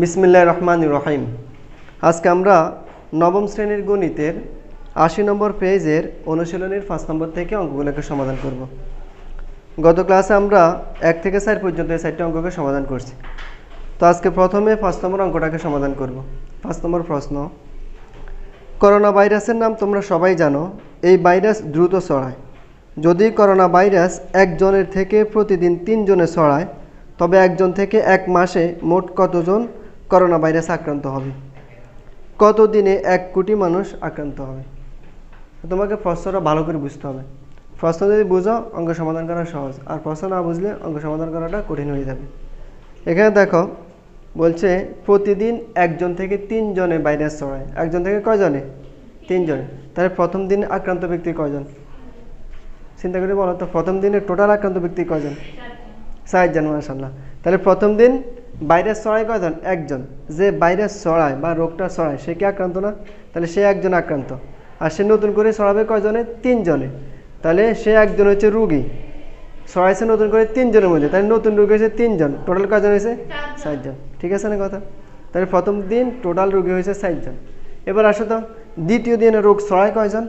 বিসমিল্লাহির রহমানির রহিম। আজকে আমরা নবম শ্রেণীর গণিতের ৮০ নম্বর পেজের অনুশীলনীর ৫ নম্বর থেকে অঙ্কগুলোকে সমাধান করব। গত ক্লাসে আমরা ১ থেকে ৪ পর্যন্ত এই ৪টি অঙ্ককে সমাধান করছি। তো আজকে প্রথমে ৫ নম্বর অঙ্কটাকে সমাধান করব। ৫ নম্বর প্রশ্ন, করোনা ভাইরাসের নাম তোমরা সবাই জানো। এই ভাইরাস দ্রুত ছড়ায়। যদি করোনা ভাইরাস একজনের থেকে প্রতিদিন ৩ জনে ছড়ায়, তবে একজন থেকে এক মাসে মোট কতজন করোনা ভাইরাস আক্রান্ত হবে? কত দিনে ১ কোটি মানুষ আক্রান্ত হবে? তোমাকে প্রশ্নটা ভালো করে বুঝতে হবে। প্রশ্ন যদি বুঝো অঙ্ক সমাধান করা সহজ, আর প্রশ্ন না বুঝলে অঙ্ক সমাধান করাটা কঠিন হয়ে যাবে। এখানে দেখো বলছে প্রতিদিন একজন থেকে ৩ জনে ভাইরাস ছড়ায়। একজন থেকে কয়জনে? ৩ জনে। তাহলে প্রথম দিন আক্রান্ত ব্যক্তি কয়জন? চিন্তা করে বলো তো, প্রথম দিনে টোটাল আক্রান্ত ব্যক্তি কয়জন? ৪ জন। মাশাআল্লাহ। তাহলে প্রথম দিন ভাইরাস ছড়ায় কয়জন? একজন। যে ভাইরাস ছড়ায় বা রোগটা ছড়ায় সে কি আক্রান্ত না? তাহলে সে একজন আক্রান্ত। আর সে নতুন করে ছড়াবে কয়জনে? ৩ জনে। তাহলে সে একজন হচ্ছে রুগী, ছড়াইছে নতুন করে ৩ জনের মধ্যে। তাহলে নতুন রোগী হয়েছে ৩ জন, টোটাল কয়জন হয়েছে? ৪ জন। ঠিক আছে না কথা? তাহলে প্রথম দিন টোটাল রোগী হয়েছে ৪ জন। এবার আসো তো, দ্বিতীয় দিনে রোগ ছড়ায় কয়জন?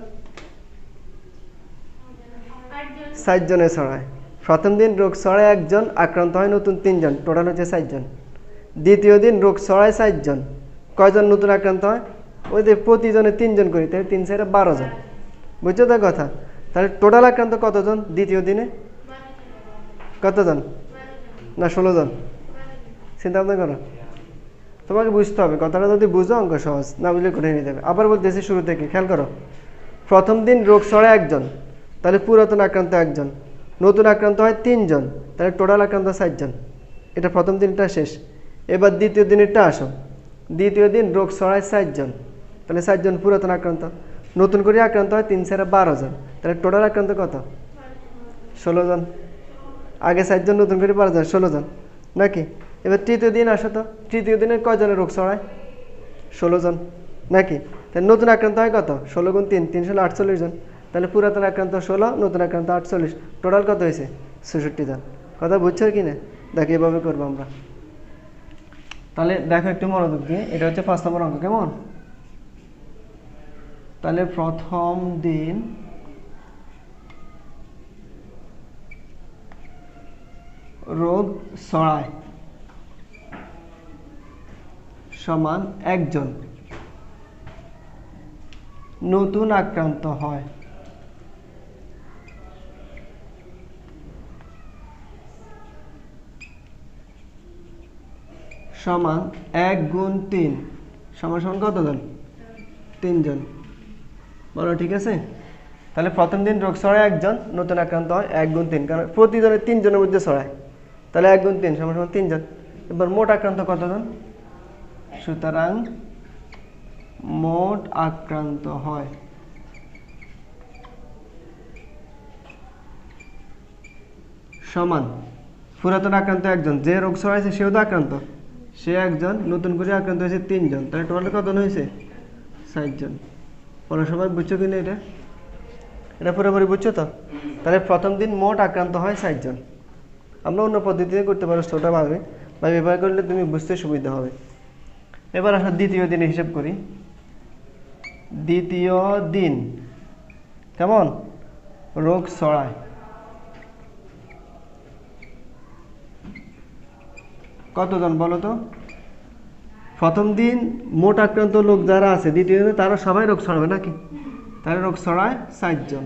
৪ জনে ছড়ায়। প্রথম দিন রোগ ছড়ায় একজন, আক্রান্ত হয় নতুন ৩ জন, টোটাল হচ্ছে ৪ জন। দ্বিতীয় দিন রোগ ছড়ায় ৪ জন, কয়জন নতুন আক্রান্ত হয়? ওই যে প্রতিজনে ৩ জন করি, তাহলে ৩ 4 12 জন। বুঝছো তো কথা? তাহলে টোটাল আক্রান্ত কতজন দ্বিতীয় দিনে? কতজন? না 16 জন। চিন্তা ভাবনা করো, তোমাকে বুঝতে হবে। কথাটা যদি বুঝো অঙ্ক সহজ, না বুঝলে কঠিন হয়ে যাবে। আবার বলতেছি শুরু থেকে, খেয়াল করো। প্রথম দিন রোগ ছড়ায় একজন, তাহলে পুরাতন আক্রান্ত একজন, নতুন আক্রান্ত হয় ৩ জন, তাহলে টোটাল আক্রান্ত ৪ জন। এটা প্রথম দিনটা শেষ। এবার দ্বিতীয় দিনেরটা আসো। দ্বিতীয় দিন রোগ ছড়ায় ৪ জন, তাহলে ৪ জন পুরাতন আক্রান্ত, নতুন করে আক্রান্ত হয় ৩ 4 12 জন, তাহলে টোটাল আক্রান্ত কত? 16 জন। আগে ৪ জন, নতুন করে 12 জন, 16 জন নাকি? এবার তৃতীয় দিন আসো তো, তৃতীয় দিনে কয়জনের রোগ ছড়ায়? 16 জন নাকি? তাহলে নতুন আক্রান্ত হয় কত? 16 গুণ 3, 3 ষোলো 48 জন। তাহলে পুরাতন আক্রান্ত 16, নতুন আক্রান্ত 48, টোটাল কত হয়েছে? 66 জন। কথা বুঝছো কি না? দেখো এভাবে করবো আমরা। তাহলে দেখো একটু মনোযোগ দিয়ে, এটা হচ্ছে ৫ নম্বর অঙ্ক, কেমন? তাহলে প্রথম দিন রোগ ছড়ায় সমান একজন, নতুন আক্রান্ত হয় সমান ১ গুণ ৩ সমান সমান কতজন? ৩ জন। বলো ঠিক আছে? তাহলে প্রথম দিন রোগ ছড়ায় একজন, নতুন আক্রান্ত হয় ১ গুণ ৩, কারণ প্রতিজনের ৩ জনের মধ্যে ছড়ায়। তাহলে ১ গুণ ৩ সমান সমান ৩ জন। এবার মোট আক্রান্ত কতজন? সুতরাং মোট আক্রান্ত হয় সমান পুরাতন আক্রান্ত একজন, যে রোগ ছড়াইছে সেও তো আক্রান্ত, সে একজন, নতুন করে আক্রান্ত হয়েছে ৩ জন, তাহলে টোটাল কতজন হয়েছে? ৪ জন। পরে সবাই বুঝছো কিনা? এটা পুরোপুরি বুঝছো তো? তাহলে প্রথম দিন মোট আক্রান্ত হয় ৪ জন। আমরা অন্য পদ্ধতিতে করতে পারো, ছোটভাবে বা ব্যবহার করলে তুমি বুঝতে সুবিধা হবে। এবার আসলে দ্বিতীয় দিনে হিসাব করি। দ্বিতীয় দিন কেমন রোগ ছড়ায়? কতজন বলো তো? প্রথম দিন মোট আক্রান্ত লোক যারা আছে দ্বিতীয় দিনে তারা সবাই রোগ ছড়াবে নাকি? তাহলে রোগ ছড়ায় ৪ জন।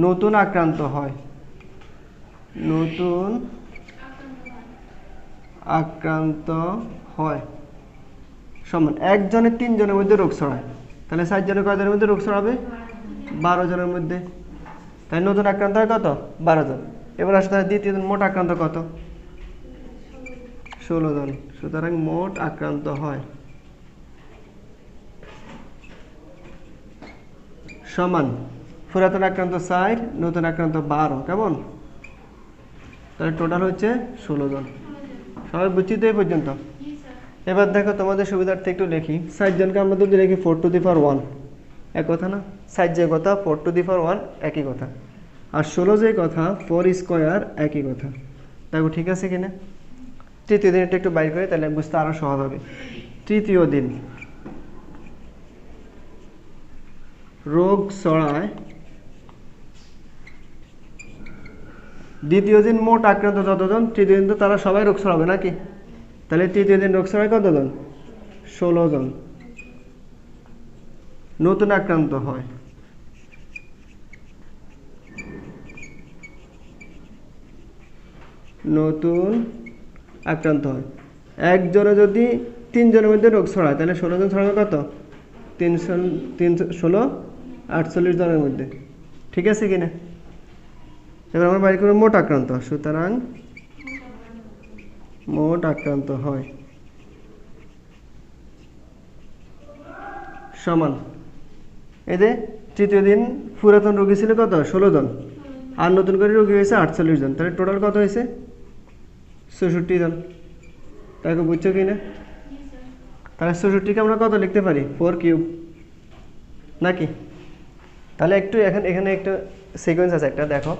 নতুন আক্রান্ত হয়, নতুন আক্রান্ত হয় সমান একজনের ৩ জনের মধ্যে রোগ ছড়ায়, তাহলে ৪ জনের কয়জনের মধ্যে রোগ ছড়াবে? 12 জনের মধ্যে। তাই নতুন আক্রান্ত হয় কত? 12 জন। এবার আসলে দ্বিতীয় দিন মোট আক্রান্ত কত? 16 জন। সুতরাং মোট আক্রান্ত হয় সমান পুরাতন আক্রান্ত ৪, নতুন আক্রান্ত 12, কেমন? তাহলে টোটাল হচ্ছে 16 জন। সবাই বুঝছি তো এই পর্যন্ত? এবার দেখো তোমাদের সুবিধার্থে একটু লিখি। ৪ জনকে আমরা যদি লিখি 4 টু দি পাওয়ার 1, এক কথা না? 4 যে কথা, 4 টু দি পাওয়ার 1 একই কথা। আর 16 যে কথা 4 স্কোয়ার একই কথা। দেখো ঠিক আছে কিনা? তৃতীয় দিনটা একটু বাইর করে, তাহলে বুঝতে আরও সহজ হবে। তৃতীয় দিন রোগ ছড়ায়, দ্বিতীয় দিন মোট আক্রান্ত যতজন, তৃতীয় দিন তো তারা সবাই রোগ ছড়াবে নাকি, তাহলে তৃতীয় দিন রোগ ছড়ায় কতজন? 16 জন নতুন আক্রান্ত হয়। নতুন আক্রান্ত হয় একজনে যদি 3 জনের মধ্যে রোগ ছড়ায়, তাহলে 16 জন ছড়াবে কত? 316 48 জনের মধ্যে। ঠিক আছে কিনা? এবার আমরা বাইর করব মোট আক্রান্ত। সুতরাং মোট আক্রান্ত হয় সমান, এতে তৃতীয় দিন পুরাতন রোগী ছিল কত? 16 জন, আর নতুন করে রোগী হয়েছে 48 জন, তাহলে টোটাল কত হয়েছে? 64 জন। তাকে বুঝছো কি না? তাহলে 64কে আমরা কত লিখতে পারি? 4 কিউব নাকি? তাহলে একটু এখানে একটু সিকোয়েন্স আছে একটা, দেখো।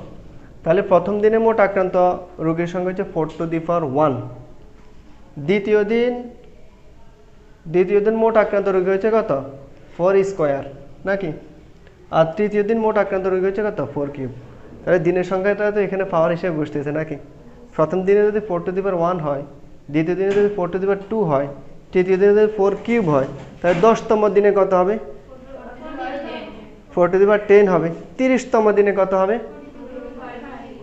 তাহলে প্রথম দিনে মোট আক্রান্ত রোগীর সংখ্যা হচ্ছে 4 টু দি পাওয়ার 1। দ্বিতীয় দিন মোট আক্রান্ত রোগী হচ্ছে কত? 4 স্কোয়ার নাকি? আর তৃতীয় দিন মোট আক্রান্ত রোগী হচ্ছে কত? 4 কিউব। তাহলে দিনের সংখ্যাটা তো এখানে পাওয়ার হিসেবে বসতেছে নাকি? প্রথম দিনে যদি 4 টু দি পাওয়ার 1 হয়, দ্বিতীয় দিনে যদি 4 টু দি পাওয়ার 2 হয়, তৃতীয় দিনে যদি 4 কিউব হয়, তাহলে 10তম দিনে কত হবে? 4 টু দি পাওয়ার 10 হবে। 30তম দিনে কত হবে?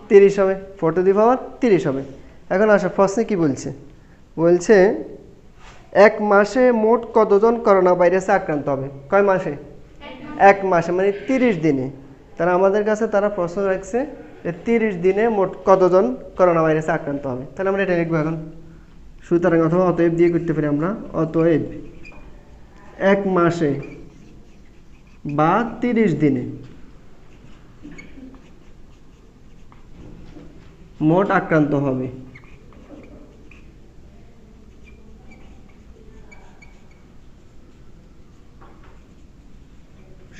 30 হবে। 4 টু দি পাওয়ার 30 হবে। এখন আসো প্রশ্নে কি বলছে? বলছে এক মাসে মোট কতজন করোনা ভাইরাসে আক্রান্ত হবে? কয় মাসে? এক মাসে, মানে 30 দিনে। তারা আমাদের কাছে তারা প্রশ্ন রাখছে যে 30 দিনে মোট কতজন করোনা ভাইরাসে আক্রান্ত হবে। তাহলে আমরা এটা লিখবো এখন। সুতরাং অথবা অতএব দিয়ে করতে পারি আমরা। অতএব এক মাসে বা 30 দিনে মোট আক্রান্ত হবে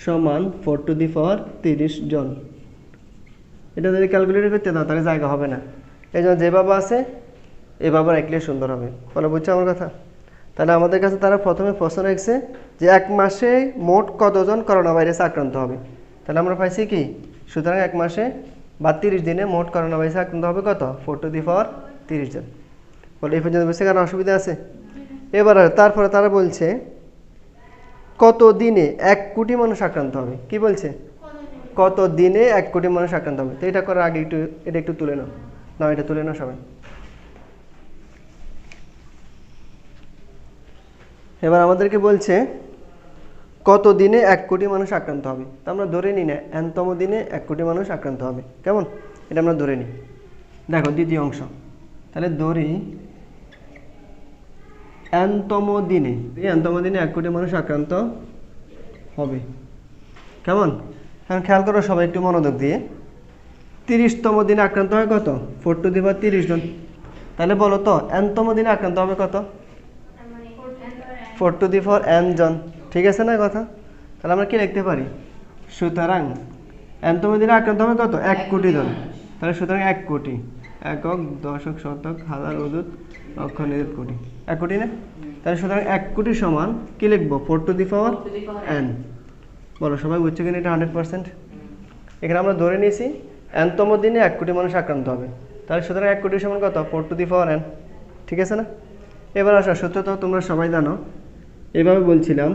সমান 4 টু দি পাওয়ার 30 জন। এটা যদি ক্যালকুলেট করতে দাও তাহলে জায়গা হবে না, এই জন্য যেভাবে আছে এভাবে রাখলে সুন্দর হবে। বলো, বুঝছো আমার কথা? তাহলে আমাদের কাছে তারা প্রথমে প্রশ্ন রাখছে যে এক মাসে মোট কতজন করোনা ভাইরাসে আক্রান্ত হবে। তাহলে আমরা পাইছি কি? সুতরাং এক মাসে বা 30 দিনে মোট করোনা ভাইরাসে আক্রান্ত হবে কত? 4 টু দি পাওয়ার 30 জন। বলে এই পর্যন্ত বুঝতে কারণ অসুবিধা আছে? এবার তারপরে তারা বলছে কত দিনে 1 কোটি মানুষ আক্রান্ত হবে। কি বলছে? কত দিনে 1 কোটি মানুষ আক্রান্ত হবে। তো এটা করার আগে এটা একটু তুলে নাও। এটা তুলে নাও সবাই। এবার আমাদেরকে বলছে কত দিনে 1 কোটি মানুষ আক্রান্ত হবে। তো আমরা ধরে নিই না nতম দিনে 1 কোটি মানুষ আক্রান্ত হবে। কেমন? এটা আমরা ধরে নিই। দেখো দ্বিতীয় অংশ, তাহলে ধরি nতম দিনে 1 কোটি মানুষ আক্রান্ত হবে। কেমন? এখন খেয়াল করো সবাই একটু মনোযোগ দিয়ে। 30তম দিনে আক্রান্ত হয় কত? 4 টু দি পাওয়ার 30 জন। তাহলে বলো তো nতম দিনে আক্রান্ত হবে কত? 4 টু দি পাওয়ার n জন। ঠিক আছে না কথা? তাহলে আমরা কি লিখতে পারি? সুতরাং nতম দিনে আক্রান্ত হবে কত? 1 কোটি জন। তাহলে সুতরাং 1 কোটি, একক, দশক, শতক, হাজার, অযুত, লক্ষ, নিযুত, কোটি। 1 কোটি না? তাহলে সুতরাং 1 কোটি সমান কি লিখবো? 4 টু দি পাওয়ার n। বলো সবাই বুঝছো কিনা এটা 100%? এখানে আমরা ধরে নিয়েছি nতম দিনে 1 কোটি মানুষ আক্রান্ত হবে। তাহলে সুতরাং 1 কোটি সমান কত? 4 টু দি পাওয়ার n। ঠিক আছে না? এবার আসো, সত্য তো তোমরা সবাই জানো, এভাবে বলছিলাম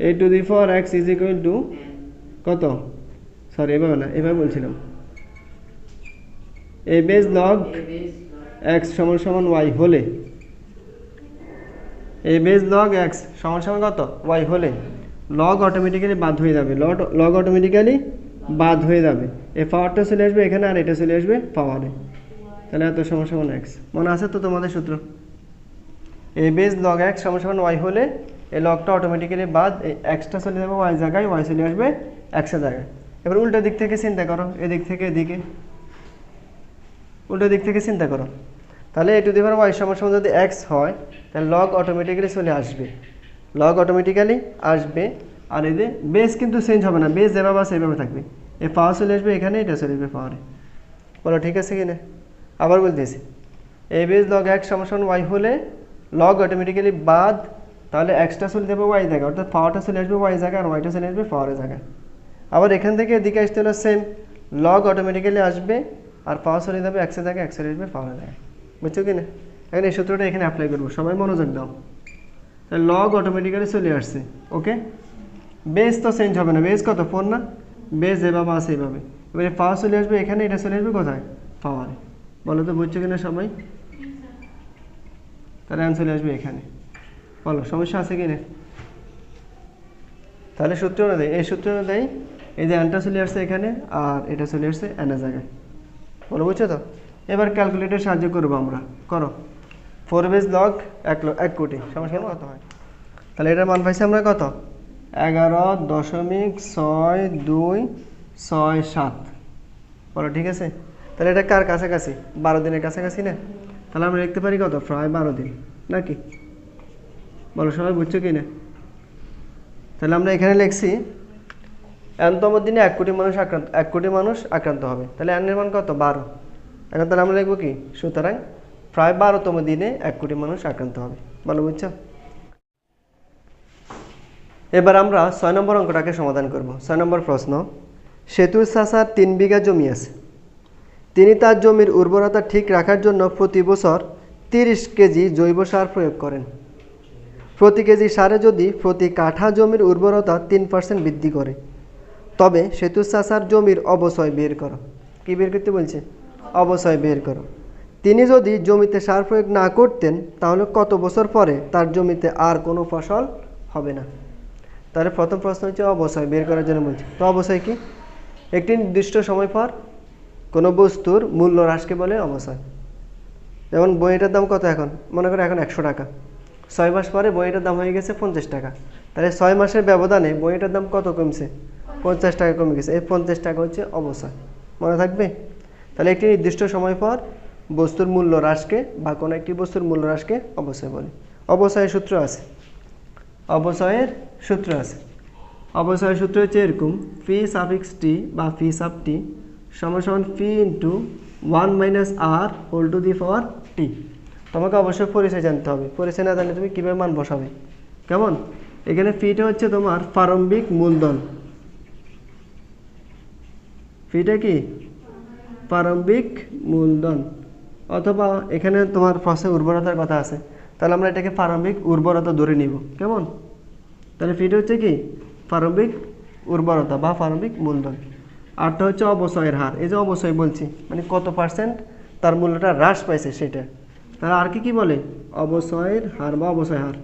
a two the power x is equal two কত? সরি, এভাবে না, এভাবে বলছিলাম a বেস log x সমান সমান y হলে, a বেস log x সমান সমান কত? y হলে log অটোমেটিক্যালি বাদ হয়ে যাবে। log অটোমেটিক্যালি বাদ হয়ে যাবে। এই পাওয়ারটা চলে আসবে এখানে, আর এটা চলে আসবে পাওয়ারে। তাহলে এত সমান সমান x। মনে আছে তো তোমাদের সূত্র? a বেস log x সমান সমান y হলে এই লগটা অটোমেটিক্যালি বাদ, এই xটা চলে যাবে y জায়গায়, y চলে আসবে x এর জায়গায়। এবার উল্টো দিক থেকে চিন্তা করো, এদিক থেকে এদিকে, উল্টো দিক থেকে চিন্তা করো। তাহলে a two the power y সমান সমান যদি x হয়, তাহলে log অটোমেটিক্যালি চলে আসবে, log অটোমেটিক্যালি আসবে। আর এই যে বেস কিন্তু চেঞ্জ হবে না, বেস যেভাবে আছে সেভাবে থাকবে। এই পাওয়ার চলে আসবে এখানে, এটা চলে আসবে পাওয়ারে। বলো ঠিক আছে কিনা? আবার বলতেছি এ বেজ লগ এক্স সমান ওয়াই হলে লগ অটোমেটিক্যালি বাদ, তাহলে এক্সটা চলে যাবে ওয়াই জায়গায়, অর্থাৎ পাওয়ারটা চলে আসবে ওয়াই জায়গায় আর ওয়াইটা চলে আসবে পাওয়ারের জায়গায়। আবার এখান থেকে এদিকে আসতে হলো সেম, লগ অটোমেটিক্যালি আসবে আর পাওয়ার চলে যাবে এক্সের জায়গায়, এক্স চলে আসবে পাওয়ারের জায়গায়। বুঝছো কি না? এখন এই সূত্রটা এখানে অ্যাপ্লাই করবো, সবাই মনোযোগ দাও। তাহলে লগ অটোমেটিক্যালি চলে আসছে, ওকে। বেস তো চেঞ্জ হবে না, বেস কত 4 না, বেস যেভাবে আছে এইভাবে। এবারে পাওয়ার চলে আসবে এখানে, এটা চলে আসবে কোথায় পাওয়ারে। বলো তো বুঝছো কিনা সবাই? তাহলে অ্যান্সার চলে আসবে এখানে। বলো সমস্যা আছে কিনা? তাহলে সূত্র অনুযায়ী, এই সূত্র অনুযায়ী এই যে অ্যানটা চলে আসছে এখানে আর এটা চলে আসছে অ্যানের জায়গায়। বলো বুঝছো তো? এবার ক্যালকুলেটর সাহায্য করবো আমরা, করো। 4 বেজ লগ 1 কোটি সমস্যা কত হয়? তাহলে এটার মান পাইছি আমরা কত, 11.6267। বলো ঠিক আছে? তাহলে এটা কার কাছাকাছি? 12 দিনের কাছাকাছি না? তাহলে আমরা লিখতে পারি কত, প্রায় 12 দিন নাকি? বলো সবাই বুঝছো কি না? তাহলে আমরা এখানে লিখছি এনতম দিনে 1 কোটি মানুষ আক্রান্ত, 1 কোটি মানুষ আক্রান্ত হবে। তাহলে এনের মান কত, 12। এখন তাহলে আমরা লিখবো কি, সুতরাং প্রায় 12তম দিনে 1 কোটি মানুষ আক্রান্ত হবে। বলো বুঝছো? এবার আমরা 6 নম্বর অঙ্কটাকে সমাধান করব। 6 নম্বর প্রশ্ন, সেতুর চাচার 3 বিঘা জমি আছে। তিনি তার জমির উর্বরতা ঠিক রাখার জন্য প্রতি বছর 30 কেজি জৈব সার প্রয়োগ করেন। প্রতি কেজি সারে যদি প্রতি কাঠা জমির উর্বরতা 3% বৃদ্ধি করে, তবে সেতুর চাচার জমির অবশ্যই বের করো। কি বের করতে বলছে? অবশ্যই বের করো। তিনি যদি জমিতে সার প্রয়োগ না করতেন তাহলে কত বছর পরে তার জমিতে আর কোনো ফসল হবে না। তাহলে প্রথম প্রশ্ন হচ্ছে অবশ্যই বের করার জন্য বলছে। তো অবশ্যই কি, একটি নির্দিষ্ট সময় পর কোনো বস্তুর মূল্য হ্রাসকে বলে অবশ্যই। যেমন বইটার দাম কত এখন, মনে করো এখন 100 টাকা, 6 মাস পরে বইটার দাম হয়ে গেছে 50 টাকা। তাহলে 6 মাসের ব্যবধানে বইটার দাম কত কমছে, 50 টাকা কমে গেছে। এই 50 টাকা হচ্ছে অবশ্যই, মনে থাকবে। তাহলে একটি নির্দিষ্ট সময় পর বস্তুর মূল্য হ্রাসকে বা কোনো একটি বস্তুর মূল্য হ্রাসকে অবশ্যই বলে। অবশ্যয়ের সূত্র আছে, অবশ্যয়ের সূত্র আছে। অবশ্যয়ের সূত্র হচ্ছে এরকম, ফি সাফিক্স টি বা ফি সাব টি সমান সমান phi into 1 minus r whole to the power t. তোমাকে অবশ্যই পরিচয় জানতে হবে, পরিচয় না জানলে তুমি কীভাবে মান বসাবে, কেমন? এখানে ফিটা হচ্ছে তোমার প্রারম্ভিক মূলধন। ফিটা কি? প্রারম্ভিক মূলধন। অথবা এখানে তোমার প্রশ্নে উর্বরতার কথা আছে, তাহলে আমরা এটাকে প্রারম্ভিক উর্বরতা ধরে নিব, কেমন? তাহলে ফিটা হচ্ছে কি, প্রারম্ভিক উর্বরতা বা প্রারম্ভিক মূলধন। আরটা হচ্ছে অবশ্যয়ের হার। এই যে অবশ্যই বলছি মানে কত পার্সেন্ট তার মূল্যটা হ্রাস পাইছে সেটা। তাহলে আর কি বলে, অবশ্যয়ের হার বা অবশ্যয় হার,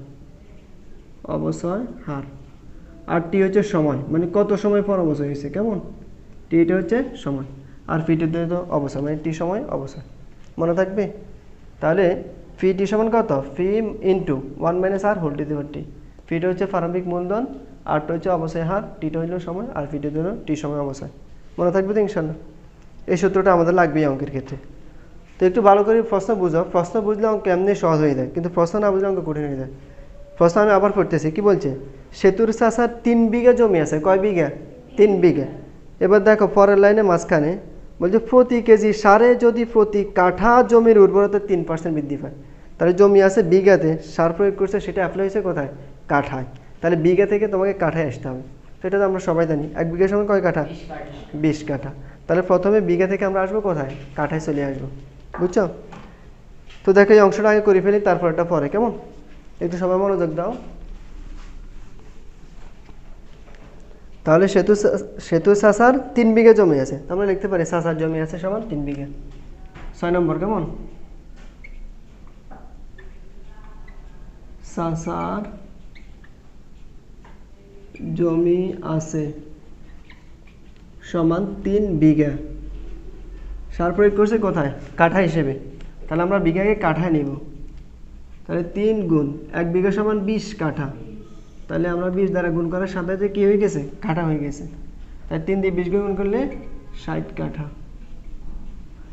অবশ্যয় হার। আর টি হচ্ছে সময়, মানে কত সময় পর অবশ্যই হয়েছে, কেমন? টিটা হচ্ছে সময় আর ফিটা তো অবশ্যই, মানে টি সময় অবশ্যই, মনে থাকবে। তাহলে ফি টি সমান কত, phi into 1 minus r whole to the power t. ফিটা হচ্ছে প্রারম্ভিক মূলধন, আরটা হচ্ছে অবশ্যই হার, টিটা হইল সময় আর ফিটা হলো টি সময় অবশ্যই, মনে থাকবে তো ইনশাল্লাহ। এই সূত্রটা আমাদের লাগবেই অঙ্কের ক্ষেত্রে। তো একটু ভালো করে প্রশ্ন বুঝো, প্রশ্ন বুঝলে অঙ্ক এমনি সহজ হয়ে যায়, কিন্তু প্রশ্ন না বুঝলে অঙ্ক কঠিন হয়ে যায়। প্রশ্ন আমি আবার পড়তেছি, কি বলছে, সেতুর চাচার 3 বিঘা জমি আছে। কয় বিঘা? 3 বিঘা। এবার দেখো পরের লাইনে মাঝখানে বলছে প্রতি কেজি সারে যদি প্রতি কাঠা জমির উর্বরতা 3% বৃদ্ধি পায়। তাহলে জমি আছে বিঘাতে, সার প্রয়োগ করছে সেটা অ্যাপ্লাই হয়েছে কোথায়, কাঠায়। তাহলে বিঘা থেকে তোমাকে কাঠায় আসতে হবে, সেটা তো আমরা সবাই জানি। 1 বিঘার সময় কয় কাঠা? 20 কাঠা। তাহলে প্রথমে বিঘা থেকে আমরা আসবো কোথায়, কাঠায় চলে আসবো, বুঝছো? তো দেখো এই অংশটা আগে করে ফেলি, তারপরটা পরে, কেমন? একটু সবাই মনোযোগ দাও। তাহলে সেতু চাচার 3 বিঘা জমি আছে, আমরা লিখতে পারি চাচার জমি আছে সমান 3 বিঘা। 6 নম্বর, কেমন? চাচার জমি আছে সমান 3 বিঘা। সার প্রয়োগ করছে কোথায়, কাঠা হিসেবে। তাহলে আমরা বিঘাকে কাঠায় নিব। তাহলে 3 গুণ 1 বিঘা সমান 20 কাঠা। তাহলে আমরা 20 দ্বারা গুণ করার সাথে সাথে কী হয়ে গেছে, কাঠা হয়ে গেছে। তাই 3 দিয়ে 20 গুণ করলে 60 কাঠা।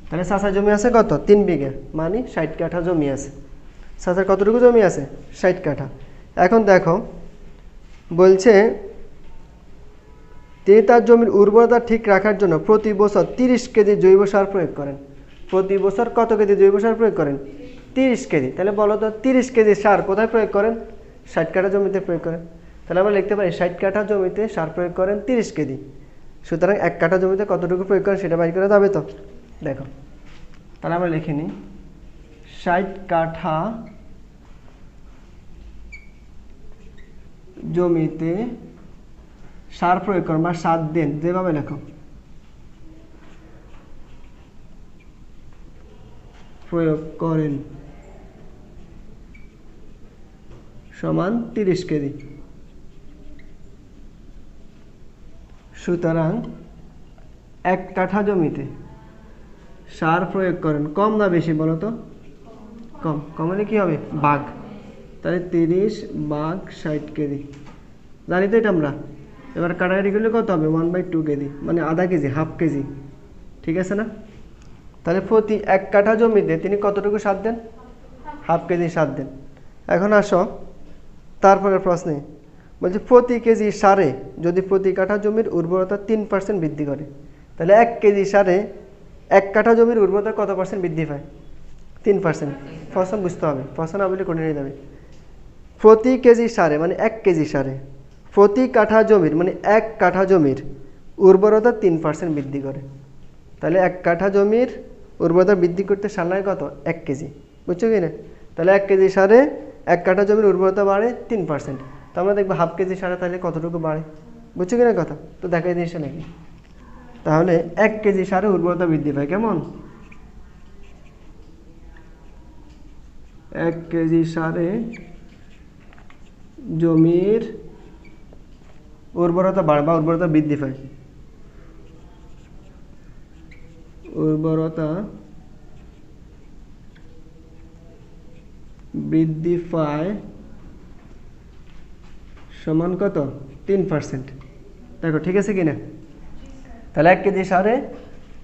তাহলে চাচার জমি আছে কত, 3 বিঘা, মানে 60 কাঠা জমি আছে। চাচার কতটুকু জমি আছে, 60 কাঠা। এখন দেখো বলছে তিনি তার জমির উর্বরতা ঠিক রাখার জন্য প্রতি বছর 30 কেজি জৈব সার প্রয়োগ করেন। প্রতি বছর কত কেজি জৈব সার প্রয়োগ করেন? 30 কেজি। তাহলে বলো তো 30 কেজি সার কোথায় প্রয়োগ করেন? 60 কাঠা জমিতে প্রয়োগ করেন। তাহলে আমরা লিখতে পারি 60 কাঠা জমিতে সার প্রয়োগ করেন 30 কেজি। সুতরাং 1 কাঠা জমিতে কতটুকু প্রয়োগ করেন সেটা বাইর করা যাবে তো? দেখো, তাহলে আমরা লিখে নিই 60 কাঠা জমিতে সার প্রয়োগ করেন বা সার দেন, যেভাবে লেখো, প্রয়োগ করেন সমান 30 কেজি। সুতরাং 1 কাঠা জমিতে সার প্রয়োগ করেন, কম না বেশি বলো তো? কম। কম হলে কি হবে? ভাগ। তাহলে 30 ভাগ 60 কেজি, জানি তো এটা আমরা। এবার কাটাকাটি করলে কত হবে? 1/2 কেজি, মানে আধা কেজি, হাফ কেজি। ঠিক আছে না? তাহলে প্রতি 1 কাঠা জমিতে তিনি কতটুকু সার দেন? হাফ কেজি সার দেন। এখন আসো তারপরে প্রশ্নে বলছে প্রতি কেজি সারে যদি প্রতি কাঠা জমির উর্বরতা 3% বৃদ্ধি করে, তাহলে 1 কেজি সারে 1 কাঠা জমির উর্বরতা কত পার্সেন্ট বৃদ্ধি পায়? 3%। প্রশ্ন বুঝতে হবে, প্রশ্ন না বলে কঠিন হয়ে যাবে। প্রতি কেজি সারে মানে 1 কেজি সারে প্রতি কাঠা জমির মানে 1 কাঠা জমির উর্বরতা 3% বৃদ্ধি করে। তাহলে 1 কাঠা জমির উর্বরতা বৃদ্ধি করতে সার লাগে কত? 1 কেজি। বুঝছো কি না? তাহলে 1 কেজি সারে 1 কাঠা জমির উর্বরতা বাড়ে 3%। তো আমরা দেখবো হাফ কেজি সারে তাহলে কতটুকু বাড়ে। বুঝছো কি না কথা? তো দেখা জিনিসটা নাকি, তাহলে 1 কেজি সারে উর্বরতা বৃদ্ধি পায় কেমন? 1 কেজি সারে জমির উর্বরতা বাড়ে বা উর্বরতা বৃদ্ধি পায়। উর্বরতা বৃদ্ধি পায় সমান কত? 3%। দেখো ঠিক আছে কিনা? তাহলে 1 কেজি সারে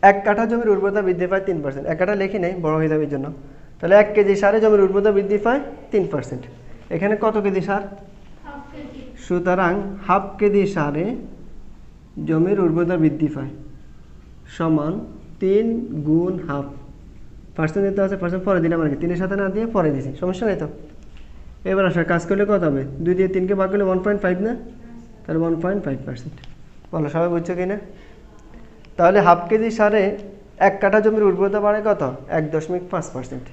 1 কাঠা জমির উর্বরতা বৃদ্ধি পায় 3%। 1 কাঠা লিখি নেই, বড় হয়ে যাবে এর জন্য। তাহলে 1 কেজি সারে জমির উর্বরতা বৃদ্ধি পায় 3%। এখানে কত কেজি সার? সুতরাং হাফ কেজি সারে জমির উর্বরতা বৃদ্ধি পায় সমান 3 গুণ হাফ। পার্সেন্ট দিতে আছে, পার্সেন্ট পরে দিলাম আর কি, 3-এর সাথে না দিয়ে পরে দিয়েছি, সমস্যা নেই তো। এবার আসার কাজ করলে কত হবে? 2 দিয়ে 3কে ভাগ করলে 1.5 না? তাহলে 1.5%। বলো সবাই বুঝছো কি না? তাহলে হাফ কেজি সারে 1 কাঠা জমির উর্বরতা বাড়ে কত? 1.5%।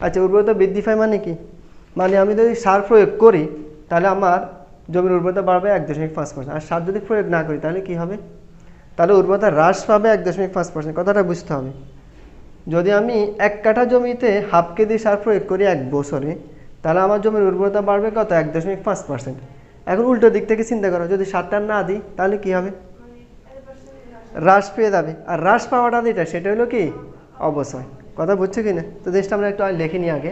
আচ্ছা, উর্বরতা বৃদ্ধি পায় মানে কি? মানে আমি যদি সার প্রয়োগ করি তাহলে আমার জমির উর্বরতা বাড়বে 1.5%। আর সার যদি প্রয়োগ না করি তাহলে কি হবে? তাহলে উর্বরতা হ্রাস পাবে 1.5%। কথাটা বুঝতে হবে। যদি আমি 1 কাঠা জমিতে হাফ কেজি সার প্রয়োগ করি 1 বছরে, তাহলে আমার জমির উর্বরতা বাড়বে কত? 1.5%। এখন উল্টো দিক থেকে চিন্তা করো, যদি সারটা না দিই তাহলে কি হবে? হ্রাস পেয়ে যাবে। আর হ্রাস পাওয়াটা যেটা সেটা হলো কি? অবশ্যই। কথা বুঝছো কি না? তো জিনিসটা আমরা একটু লিখে নিই আগে।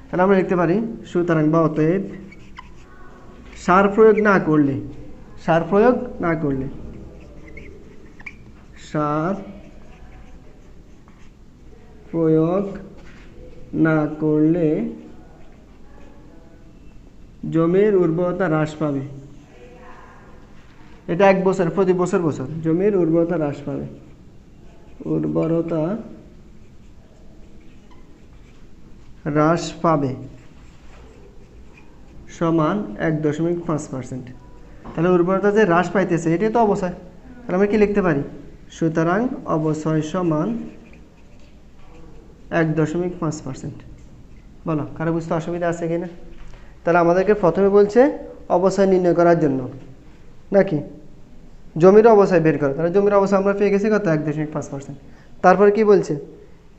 তাহলে আমরা লিখতে পারি সুতরাং বা অতএব সার প্রয়োগ না করলে সার প্রয়োগ না করলে সার প্রয়োগ না করলে জমির উর্বরতা হ্রাস পাবে। এটা 1 বছর, প্রতি বছর বছর জমির উর্বরতা হ্রাস পাবে। উর্বরতা হ্রাস পাবে সমান 1.5%। তাহলে উর্বরতা যে হ্রাস পাইতেছে এটাই তো অবশ্যই। তাহলে আমরা কি লিখতে পারি? সুতরাং অবশ্যই সমান 1.5%। বলো কারো বুঝতে অসুবিধা আছে কিনা? তাহলে আমাদেরকে প্রথমে বলছে অবশ্যই নির্ণয় করার জন্য, নাকি জমির অবশ্যই বের করো। তাহলে জমির অবশ্যই আমরা পেয়ে গেছি কত? 1.5%। তারপরে কি বলছে?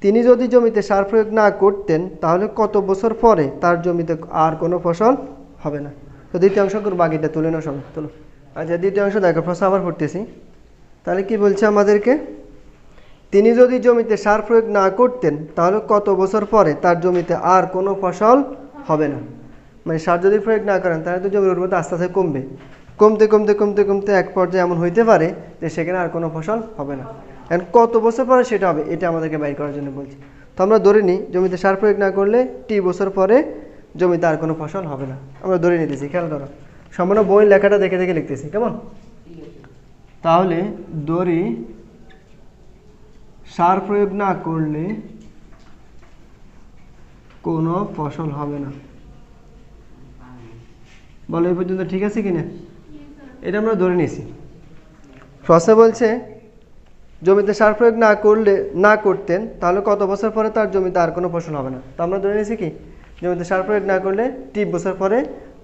তিনি যদি জমিতে সার প্রয়োগ না করতেন তাহলে কত বছর পরে তার জমিতে আর কোনো ফসল হবে না। তো দ্বিতীয় অংশ বাকিটা তুলে নাও সবাই, তুলো। আচ্ছা, দ্বিতীয় অংশ দেখো, প্রশ্ন আবার পড়তেছি। তাহলে কি বলছে আমাদেরকে? তিনি যদি জমিতে সার প্রয়োগ না করতেন তাহলে কত বছর পরে তার জমিতে আর কোনো ফসল হবে না। মানে সার যদি প্রয়োগ না করেন তাহলে তো জমির উর্বরতা আস্তে আস্তে কমবে, কমতে কমতে কমতে কমতে এক পর্যায়ে এমন হইতে পারে যে সেখানে আর কোনো ফসল হবে না। এখন কত বছর পরে সেটা হবে এটা আমাদেরকে বাইর করার জন্য বলছি। তো আমরা ধরে নিই জমিতে সার প্রয়োগ না করলে টি বছর পরে জমিতে আর কোনো ফসল হবে না। আমরা ধরে নিতেছি, খেয়াল করো, সম্পূর্ণ বই লেখাটা দেখে দেখে লিখতেছি, কেমন? তাহলে ধরি সার প্রয়োগ না করলে কোনো ফসল হবে না। বলো এই পর্যন্ত ঠিক আছে কিনা? এটা আমরা ধরে নিয়েছি। প্রশ্ন বলছে জমিতে সার প্রয়োগ না করতেন তাহলে কত বছর পরে তার জমিতে আর কোনো ফসল হবে না। তো আমরা ধরে নিয়েছি কি জমিতে সার প্রয়োগ না করলে 30 বছর পরে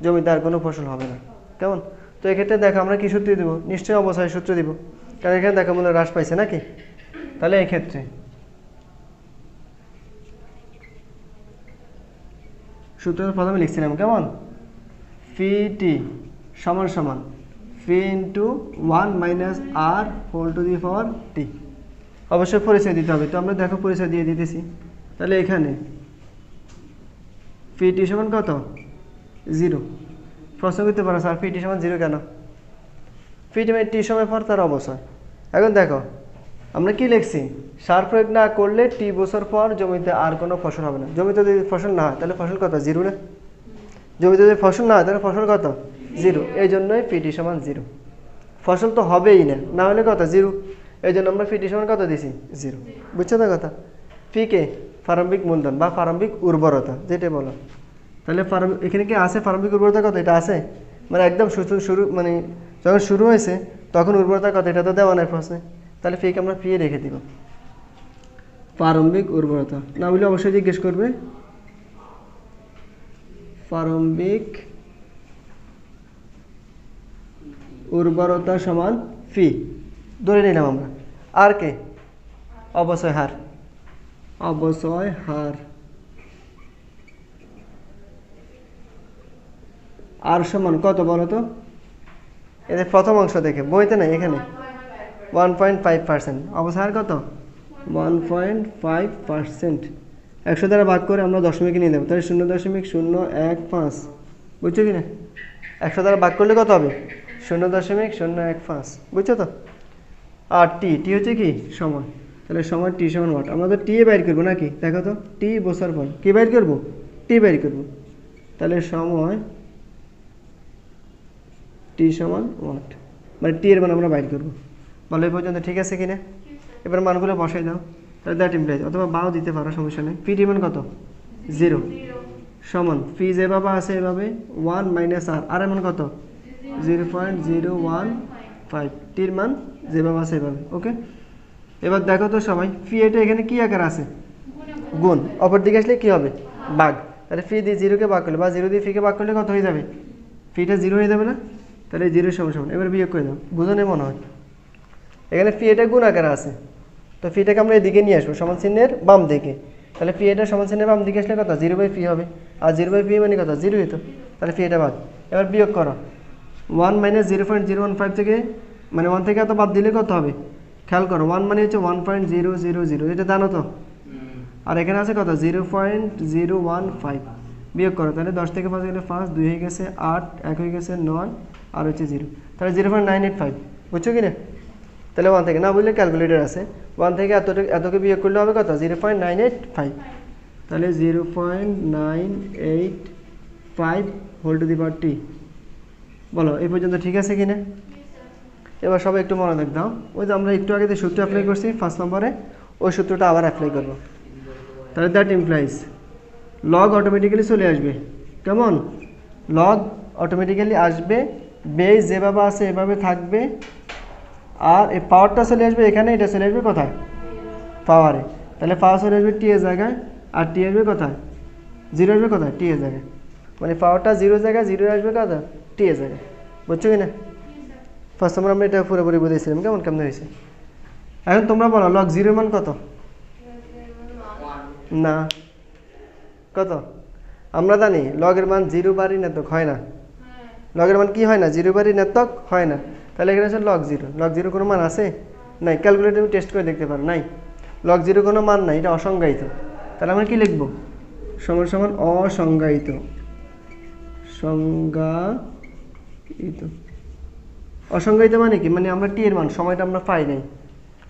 জমিতে আর কোনো ফসল হবে না। কেমন? তো এক্ষেত্রে দেখো আমরা কি সূত্র দিব? নিশ্চয়ই অবশ্যই সূত্র দিব, কারণ এখানে দেখো মূল্য হ্রাস পাইছে নাকি। তাহলে এই ক্ষেত্রে সূত্র প্রথমে লিখছিলাম কেমন, ফি টি সমান সমান phi into 1 minus r whole to the power t. অবশ্যই পরিচয় দিতে হবে, তো আমরা দেখো পরিচয় দিয়ে দিতেছি। তাহলে এখানে ফি টি সমান কত? 0। প্রশ্ন করতে পারো স্যার ফি টি সমান 0 কেন? ফি টি মানে টি সময় পর তার অবশ্যই। এখন দেখো আমরা কি লিখছি, সার প্রয়োগ না করলে টি বছর পর জমিতে আর কোনো ফসল হবে না। জমিতে যদি ফসল না হয় তাহলে ফসল কত? 0 না? জমিতে যদি ফসল না হয় তাহলে ফসল কত? 0। এই জন্যই ফিটি সমান 0। ফসল তো হবেই না, না হলে কত? 0। এই জন্য আমরা ফিটি সমান কত দিছি? 0। বুঝছো না কথা? ফিকে প্রারম্ভিক মূলধন বা প্রারম্ভিক উর্বরতা যেটা বলো। তাহলে এখানে কি আছে প্রারম্ভিক উর্বরতা কত? এটা আছে, মানে একদম শুরু মানে যখন শুরু হয়েছে তখন উর্বরতা কত? এটা তো দেওয়া নাই প্রশ্নে। তাহলে ফিকে আমরা ফি রেখে দিব। প্রারম্ভিক উর্বরতা না বলে অবশ্যই জিজ্ঞেস করবে। প্রারম্ভিক উর্বরতা সমান ফি ধরে নিলাম আমরা। আর কে? অবশ্যই হার। অবশ্যই হার আর সমান কত বলো তো? এদের প্রথম অংশ দেখে বইতে নাই, এখানে 1.5%। অবশ্যই হার কত? 1.5%। 100 দ্বারা ভাগ করে আমরা দশমিকে নিয়ে দেবো, তাহলে 0.015। বুঝছো কি না? 100 দ্বারা ভাগ করলে কত হবে? 0.015। বুঝছো তো? আর টি হচ্ছে কি সময়, তাহলে সময় টি সমান ওয়াট। আমরা তো টি বাইর করবো নাকি, দেখো তো টি বছর পর কি বাইর করবো? টি বাইর করবো। তাহলে সময় টি সমান ওয়াট, মানে টি এর মান আমরা বাইর করবো। বলো এই পর্যন্ত ঠিক আছে কিনা? এবার মানগুলো বসাই দাও। তাহলে দ্যাট ইমপ্লাইজ, অথবা বাও দিতে পারো, সমস্যা নেই। ফি মান কত? 0 সমান ফি যেভাবে আছে এভাবে 1 মাইনাস আর, আর এর মান কত? 0.015। টির মান যেভাবে আছে এভাবে। ওকে, এবার দেখো তো সবাই ফি এটা এখানে কি আকার আছে? গুণ। অপর দিকে আসলে কি হবে? ভাগ। তাহলে ফি দিয়ে 0কে ভাগ করলে বা 0 দিয়ে ফিকে ভাগ করলে কত হয়ে যাবে? ফিটা 0 হয়ে যাবে না? তাহলে 0 সমান সমান, এবার বিয়োগ করে দাও। বুঝো না মনে হয়? এখানে ফি এটা গুণ আকারে আছে, তো ফিটাকে আমরা এদিকে নিয়ে আসবো সমান চিহ্নের বাম দিকে। তাহলে ফি এটা সমান চিহ্নের বাম দিকে আসলে কত? 0/ফি হবে। আর 0/ফি মানে কত? 0 হতো। তাহলে ফি এটা বাদ। এবার বিয়োগ করো। 1 মাইনাস 0.015 থেকে, মানে 1 থেকে এত বাদ দিলে কত হবে? খেয়াল করো, 1 মানে হচ্ছে 1.000, এটা জানো তো? আর এখানে আছে কত? 0.015। বিয়োগ করো, তাহলে 10 থেকে 5 গেলে 5, 2 হয়ে গেছে 8, 1 হয়ে গেছে 9, আর হচ্ছে 0। তাহলে 0.985। বুঝছো কি না? তাহলে 1 থেকে না বুঝলে ক্যালকুলেটর আছে, 1 থেকে এতকে বিয়োগ করলে হবে কত? 0.985। তাহলে 0.985 হোল টু দি পাওয়ার টি। বলো এই পর্যন্ত ঠিক আছে কিনা? এবার সবাই একটু মনোযোগ দাও। ওই যে আমরা একটু আগে যে সূত্র অ্যাপ্লাই করছি 1 নম্বরে, ওই সূত্রটা আবার অ্যাপ্লাই করবো। তাহলে দ্যাট ইমপ্লাইজ লগ অটোমেটিক্যালি চলে আসবে। কেমন? লগ অটোমেটিক্যালি আসবে, বেস যেভাবে আছে এভাবে থাকবে, আর এই পাওয়ারটা চলে আসবে এখানে, এটা চলে আসবে কোথায়? পাওয়ারে। তাহলে পাওয়ার চলে আসবে টি এর জায়গায়, আর টি আসবে কোথায়? 0 আসবে কোথায়? টি এর জায়গায়। মানে পাওয়ারটা 0 জায়গায়, 0 আসবে কোথায়? টি এর জায়গায়। বুঝছো কি না? ফার্স্ট নম্বর আমরা এটা পুরোপুরি বুঝেছিলাম। কেমন হয়েছে? এখন তোমরা বলো লগ 0 মান কত? না, কত? আমরা জানি লগের মান 0 বার ঋণাত্মক হয় না। লগের মান কি হয় না? 0 বার ঋণাত্মক হয় না। তাহলে এখানে আছে লগ 0। লগ 0 কোনো মান আছে? নাই। ক্যালকুলেটর তুমি টেস্ট করে দেখতে পারো, নাই। লগ 0 কোনো মান নাই, এটা অসংজ্ঞায়িত। তাহলে আমরা কি লিখবো? সমান সমান অসংজ্ঞায়িত। সংজ্ঞায়িত। অসংজ্ঞায়িত মানে কি? মানে আমরা টি এর মান, সময়টা আমরা পাই নাই।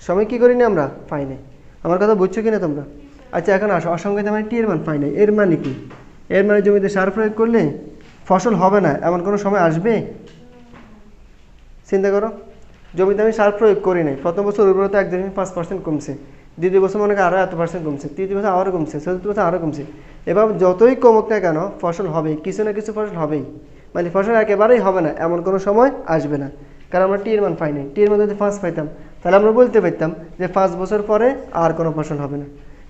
সময় কি করিনি আমরা? পাই নাই। আমার কথা বুঝছো কিনা তোমরা? আচ্ছা এখন আসো, অসংজ্ঞায়িত মানে টি এর মান পাই নাই। এর মানে কি? এর মানে জমিতে সার প্রয়োগ করলে ফসল হবে না এমন কোনো সময় আসবে? চিন্তা করো, জমিতে আমি সার প্রয়োগ করি নাই, প্রথম বছর উর্বরতা 1.5% কমছে, দ্বিতীয় বছর মনে করেন আরও এত % কমছে, তৃতীয় বছর আরও কমছে, চতুর্থ বছর আরও কমছে। এবার যতই কমুক না কেন ফসল হবেই, কিছু না কিছু ফসল হবেই। মানে ফসল একেবারেই হবে না এমন কোনো সময় আসবে না, কারণ আমরা টি এর মান পাই নাই। টি এর মান যদি 5 পাইতাম তাহলে আমরা বলতে পারতাম যে 5 বছর পরে আর কোনো ফসল হবে না।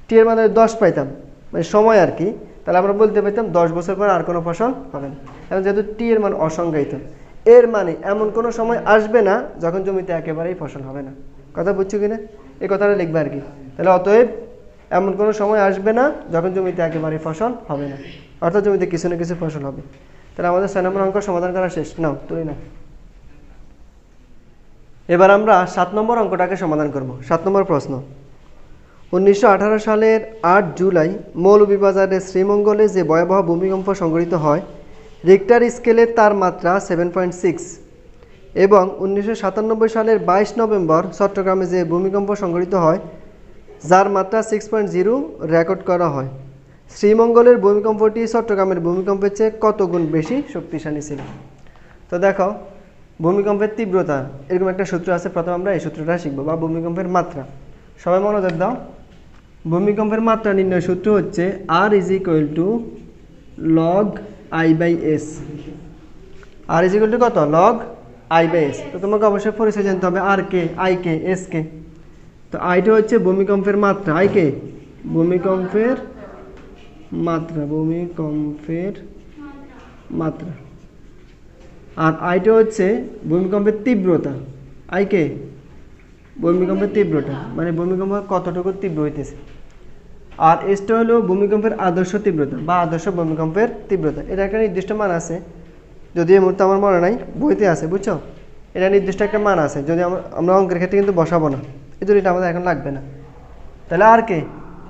টি এর মান যদি 10 পাইতাম, মানে সময় আর কি, তাহলে আমরা বলতে পারতাম 10 বছর পরে আর কোনো ফসল হবে না। এখন যেহেতু টি এর মান অসংজ্ঞায়িত, এর মানে এমন কোনো সময় আসবে না যখন জমিতে একেবারেই ফসল হবে না। কথা বুঝছো কিনা? এই কথাটা লিখবে আর কি। তাহলে অতএব এমন কোনো সময় আসবে না যখন জমিতে একেবারেই ফসল হবে না, অর্থাৎ জমিতে কিছু না কিছু ফসল হবে। তাহলে আমাদের 6 নম্বর অঙ্ক সমাধান করা শেষ। নাও তুই না। এবার আমরা 7 নম্বর অঙ্কটাকে সমাধান করব। 7 নম্বর প্রশ্ন, 1918 সালের 8 জুলাই মৌলভীবাজারের শ্রীমঙ্গলে যে ভয়াবহ ভূমিকম্প সংঘটিত হয় রিক্টার স্কেলে তার মাত্রা 7.6 এবং 1997 সালের 22 নভেম্বর চট্টগ্রামে যে ভূমিকম্প সংঘটিত হয় যার মাত্রা 6.0 রেকর্ড করা হয়, শ্রীমঙ্গলের ভূমিকম্পটি চট্টগ্রামের ভূমিকম্পের চেয়ে কত গুণ বেশি শক্তিশালী ছিল? তো দেখো, ভূমিকম্পের তীব্রতা এরকম একটা সূত্র আছে, প্রথমে আমরা এই সূত্রটা শিখবো, বা ভূমিকম্পের মাত্রা। সবাই মনোযোগ দাও। ভূমিকম্পের মাত্রা নির্ণয় সূত্র হচ্ছে R = log I/s। R = কত? log I/s। তো তোমাকে অবশ্যই পরিচয় জানতে হবে আর কে, আই কে, এস কে। তো আইটা হচ্ছে ভূমিকম্পের মাত্রা, আই কে ভূমিকম্পের মাত্রা, ভূমিকম্পের মাত্রা। আর আইটা হচ্ছে ভূমিকম্পের তীব্রতা, আই কে ভূমিকম্পের তীব্রতা, মানে ভূমিকম্প কতটুকু তীব্র হইতেছে। আর এসটা হলো ভূমিকম্পের আদর্শ তীব্রতা বা আদর্শ ভূমিকম্পের তীব্রতা। এটা একটা নির্দিষ্ট মান আছে, যদি এই মুহূর্তে আমার মনে নাই, বইতে আছে, বুঝছো? এটা নির্দিষ্ট একটা মান আছে, যদি আমরা অঙ্কের ক্ষেত্রে কিন্তু বসাবো না, এই জন্য এটা আমাদের এখন লাগবে না। তাহলে আর কে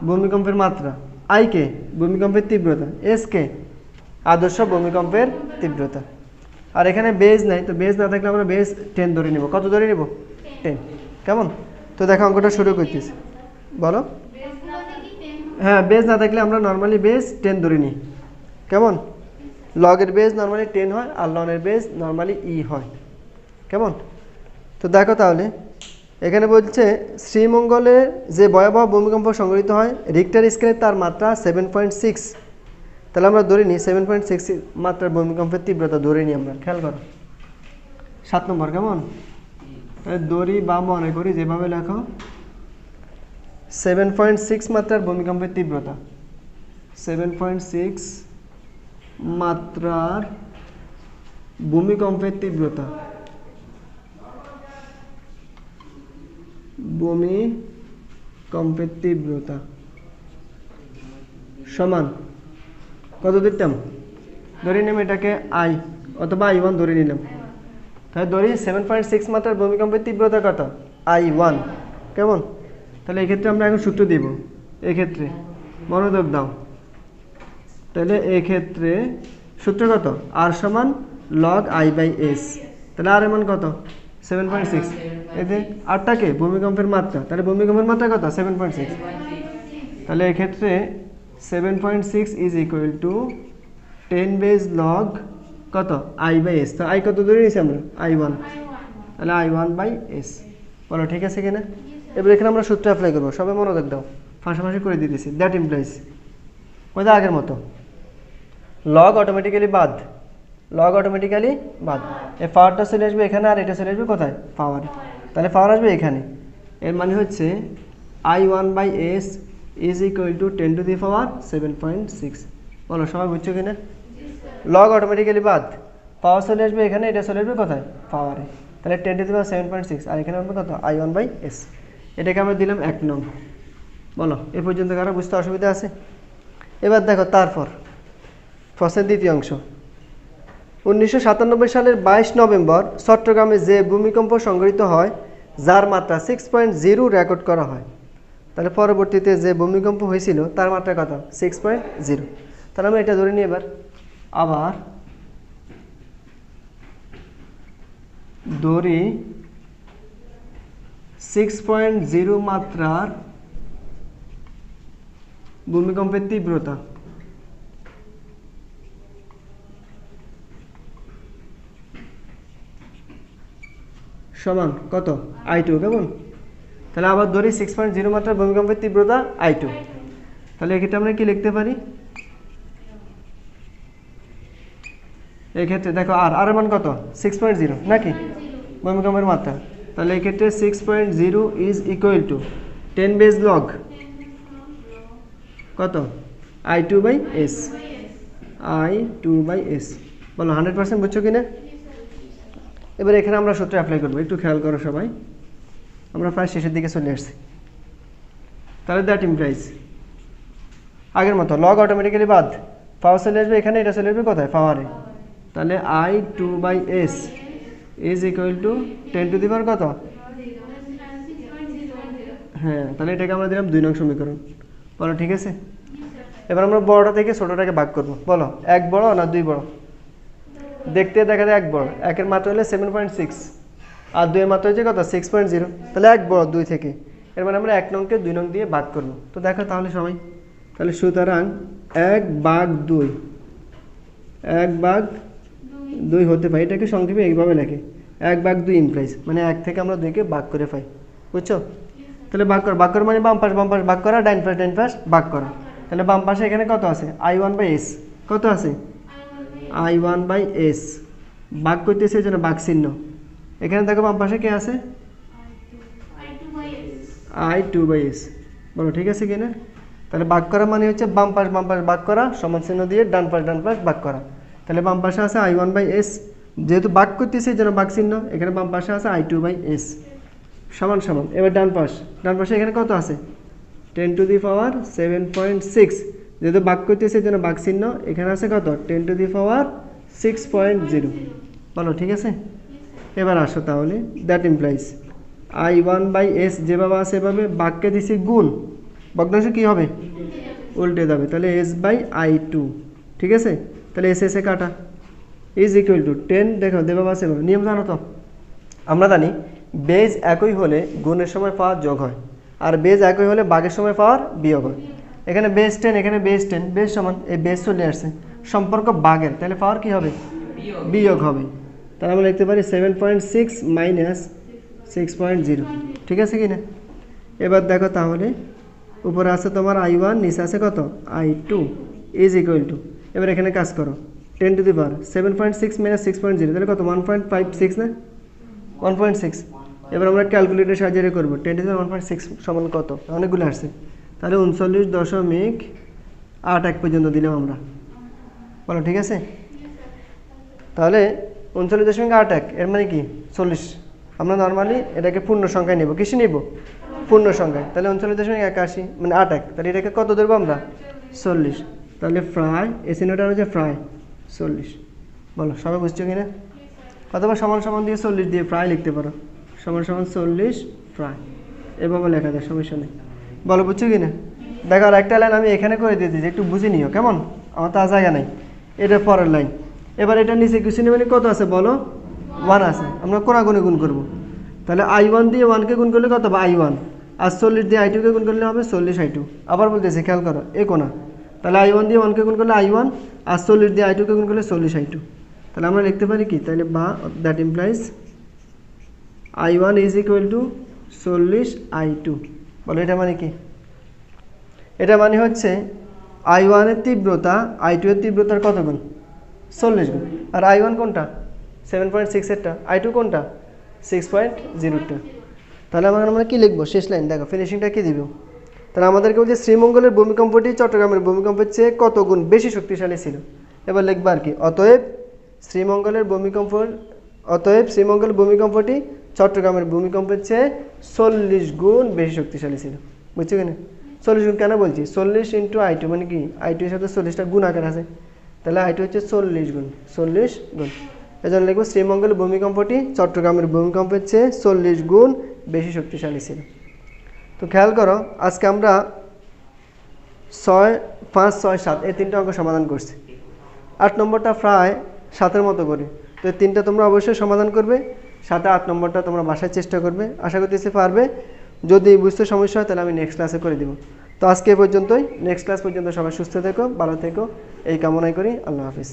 ভূমিকম্পের মাত্রা, আই কে ভূমিকম্পের তীব্রতা, এস কে আদর্শ ভূমিকম্পের তীব্রতা। আর এখানে বেজ নাই, তো বেজ না থাকলে আমরা বেজ 10 ধরে নিব। কত ধরে নিব? 10। কেমন? তো দেখো অঙ্কটা শুরু করতেছি, বলো। হ্যাঁ, বেজ না থাকলে আমরা নর্মালি বেজ 10 ধরে নিই। কেমন? লগের বেজ নর্মালি 10 হয় আর লনের বেজ নর্মালি ই হয়। কেমন? তো দেখো তাহলে এখানে বলছে শ্রীমঙ্গলে যে ভয়াবহ ভূমিকম্প সংঘটিত হয় রিক্টার স্কেলে তার মাত্রা 7.6। তাহলে আমরা ধরে নিই 7.6 মাত্রার ভূমিকম্পের তীব্রতা ধরে নিই আমরা। খেয়াল করো 7 নম্বর। কেমন? তাহলে দড়ি বা মনে করি যেভাবে লেখো 7.6 মাত্রার ভূমিকম্পের তীব্রতা, 7.6 মাত্রার ভূমিকম্পের তীব্রতা, ভূমিকম্পের তীব্রতা সমান কত দিতাম? ধরে নিলাম এটাকে আই অথবা I1 ধরে নিলাম। তাহলে ধরি 7.6 মাত্রার ভূমিকম্পের তীব্রতা কত? I1। কেমন? তাহলে এক্ষেত্রে আমরা এখন সূত্র দিব। এক্ষেত্রে মনোযোগ দাও। তাহলে এক্ষেত্রে সূত্র কত? R সমান log I/s। তাহলে আর এর মান কত? 7.6। এতে আরটাকে ভূমিকম্পের মাত্রা, তাহলে ভূমিকম্পের মাত্রা কত? 7.6। তাহলে এক্ষেত্রে 7.6 = 10 বেজ log কত? I/s। তো আই কত ধরে নিয়েছি আমরা? I1। তাহলে I1/s। বলো ঠিক আছে কিনা? এবার এখানে আমরা সূত্র অ্যাপ্লাই করবো। সবাই মনোযোগ দাও, পাশাপাশি করে দিতেছি। দ্যাট ইমপ্লাইজ ওইটা আগের মতো লগ অটোমেটিক্যালি বাদ, লগ অটোমেটিক্যালি বাদ। এই পাওয়ারটা চলে আসবে এখানে আর এটা চলে আসবে কোথায়? পাওয়ারে। তাহলে পাওয়ার আসবে এখানে। এর মানে হচ্ছে I1/s = 10⁻7.6। বলো সবাই বুঝছো কিনা? লগ অটোমেটিক্যালি বাদ, পাওয়ার চলে আসবে এখানে, এটা চলে আসবে কোথায়? পাওয়ারে। তাহলে 10⁻7.6 আর এখানে আসবে কত? I1/s। এটাকে আমরা দিলাম 1 নং। বলো এ পর্যন্ত কারো বুঝতে অসুবিধা আছে? এবার দেখো তারপর প্রশ্নের দ্বিতীয় অংশ। 1997 সালের 22 নভেম্বর চট্টগ্রামে যে ভূমিকম্প সংঘটিত হয় যার মাত্রা 6.0 রেকর্ড করা হয়, তাহলে পরবর্তীতে যে ভূমিকম্প হয়েছিল তার মাত্রা কত? 6.0। তাহলে আমরা এটা ধরে নিই। এবার আবার ধরি 6.0 মাত্রার ভূমিকম্পের তীব্রতা সমান কত? I2। কেমন? তাহলে আবার ধরি 6.0 মাত্রার ভূমিকম্পের তীব্রতা I2। তাহলে এক্ষেত্রে আমরা কি লিখতে পারি, এক্ষেত্রে দেখো আর মান কত 6.0 নাকি ভূমিকম্পের মাত্রা। তাহলে এক্ষেত্রে 6.0 is equal to 10 base log কত I2/s, I2/s। বলো 100% বুঝছো কিনা? এবার এখানে আমরা সূত্র অ্যাপ্লাই করবো, একটু খেয়াল করো সবাই, আমরা প্রায় শেষের দিকে চলে আসছি। তাহলে দ্যাট ইমপ্লাইজ আগের মতো লগ অটোমেটিক্যালি বাদ, পাওয়ার চলে আসবে এখানে, এটা চলে আসবে কোথায় পাওয়ারে। তাহলে I2/s is equal to 10 to the power কত, হ্যাঁ তাহলে এটাকে আমরা দিলাম 2 নং সমীকরণ। বলো ঠিক আছে? এবার আমরা বড়টা থেকে ছোটটাকে ভাগ করব। বলো 1 বড় না 2 বড়? দেখতে দেখা যায় 1 বড়, 1 এর মাত্রা হলে 7.6 আর 2 এর মাত্রা হচ্ছে কত 6.0, তাহলে 1 বড় 2 থেকে, এর মানে আমরা 1 নংকে 2 নং দিয়ে ভাগ করব। তো দেখো তাহলে সবাই, তাহলে সুতরাং 1/2 1/2 হতে পারে, এটাকে সংক্ষেপে এইভাবে লেখে 1/2 ইমপ্লাইজ, মানে 1 থেকে আমরা 2কে ভাগ করে পাই। বুঝছো? তাহলে ভাগ করা মানে বাম পাশ ভাগ করা, ডান পাশ ভাগ করা। তাহলে বাম পাশে এখানে কত আছে I1/s, কত আছে I1/s, ভাগ করতেছে এই জন্য ভাগ চিহ্ন। এখানে দেখো বাম পাশে কে আছে I2/s। বলো ঠিক আছে কিনা? তাহলে ভাগ করা মানে হচ্ছে বাম পাশ ভাগ করা, সমান চিহ্ন দিয়ে ডান পাশ ভাগ করা। তাহলে বাম পাশে আছে I1/s, যেহেতু ভাগ করতেছে এই জন্য ভাগ চিহ্ন, এখানে বাম পাশে আছে I2/s সমান। এবার ডান পাশে এখানে কত আছে 10 টু দি পাওয়ার 7.6, যেহেতু ভাগ করতেছে এই জন্য ভাগ চিহ্ন, এখানে আছে কত 10 টু দি পাওয়ার 6.0। বলো ঠিক আছে? এবার আসো তাহলে দ্যাট ইমপ্লাইজ I1/s যেভাবে আছে এভাবে ভাগকে দিছি গুণ, ভগ্নাংশ কি হবে উল্টে যাবে, তাহলে S/I2। ঠিক আছে? তাহলে এস এ কাটা ইজ ইকুয়াল টু 10, দেখো যেভাবে আছে নিয়ম জানো তো, আমরা জানি বেজ একই হলে গুণের সময় পাওয়ার যোগ হয়, আর বেজ একই হলে ভাগের সময় পাওয়ার বিয়োগ হয়। এখানে বেজ 10, এখানে বেজ 10, বেজ সমান, এই বেজ চলে আসছে, সম্পর্ক ভাগের, তাহলে পাওয়ার কি হবে বিয়োগ হবে। তাহলে আমরা লিখতে পারি 7.6 মাইনাস 6.0। ঠিক আছে কি না? এবার দেখো তাহলে উপরে আছে তোমার I1, নিচে আছে কত I2 ইজ ইকুয়াল টু, এবার এখানে কাজ করো 10 টু দি পাওয়ার 7.6 মাইনাস 6.0, তাহলে কত 1.56 না 1.6। এবার আমরা ক্যালকুলেটরের সাহায্যে করবো 10 টু দি পাওয়ার 1.6 সমান কত, অনেকগুলো আসছে, তাহলে 39.81 পর্যন্ত দিলাম আমরা। বলো ঠিক আছে? তাহলে 39.81 এর মানে কি 40, আমরা নর্মালি এটাকে পূর্ণ সংখ্যায় নেব, কিসে নেব পূর্ণ সংখ্যায়। তাহলে 39.81 মানে 81, তাহলে এটাকে কত ধরবো আমরা 40, তাহলে প্রায় এসিনোটা হচ্ছে প্রায় 40। বলো সবাই বুঝছো কিনা? অথবা সমান দিয়ে 40 দিয়ে প্রায় লিখতে পারো, সমান 40 প্রায়, এভাবে লেখা যায়, সমস্যা নেই। বলো বুঝছো কিনা? দেখো আর একটা লাইন আমি এখানে করে দিয়েছি, একটু বুঝে নিও কেমন, আমার তো আর জায়গা নেই, এটা পরের লাইন। এবার এটা নিচে কিছু নেবে কত আছে বলো 1 আছে, আমরা কোনাগুনি গুণ করবো, তাহলে I1 দিয়ে 1কে গুণ করলে কত হবে I1, আর 40 দিয়ে I2কে গুণ করলে হবে 40 I2। আবার বলতেছি খেয়াল করো এ কোনা, তাহলে I1 দিয়ে 1কে গুণ করলে I1, আর 40 দিয়ে I2কে গুণ করলে 40 I2। তাহলে আমরা লিখতে পারি কি, তাহলে বা that implies I1 is equal two 40 I2। বলো এটা মানে কি? এটা মানে হচ্ছে I1 এর তীব্রতা I2 এর তীব্রতার কত গুণ 40 গুণ, আর I1 কোনটা 7.6 এরটা, I2 কোনটা 6.0টা। তাহলে আমরা কি লিখবো শেষ লাইন, দেখো ফিনিশিংটা কি দিব। তাহলে আমাদেরকে বলছে শ্রীমঙ্গলের ভূমিকম্পটি চট্টগ্রামের ভূমিকম্পের চেয়ে কত গুণ বেশি শক্তিশালী ছিল। এবার লিখবা আর কি, অতএব শ্রীমঙ্গলের ভূমিকম্পটি চট্টগ্রামের ভূমিকম্পের চেয়ে 40 গুণ বেশি শক্তিশালী ছিল। বুঝছো কিনা? 40 গুণ কেন বলছি, 40 ইন্টু I2 মানে কি I2 এর সাথে 40টা গুণ আকার আছে, তাহলে I2 হচ্ছে 40 গুণ, এজন্য লিখবো শ্রীমঙ্গলের ভূমিকম্পটি চট্টগ্রামের ভূমিকম্পের চেয়ে 40 গুণ বেশি শক্তিশালী ছিল। তো খেয়াল করো আজকে আমরা 6, 5, 6, 7 এই 3টা অঙ্ক সমাধান করছি। 8 নম্বরটা প্রায় 7-এর মতো করে, তো এই 3টা তোমরা অবশ্যই সমাধান করবে, 7, 8 নম্বরটা তোমরা বাসায় চেষ্টা করবে, আশা করতেছি পারবে। যদি বুঝতে সমস্যা হয় তাহলে আমি নেক্সট ক্লাসে করে দিব। তো আজকে এই পর্যন্তই, নেক্সট ক্লাস পর্যন্ত সবাই সুস্থ থেকো, ভালো থেকো, এই কামনাই করি। আল্লাহ হাফিজ।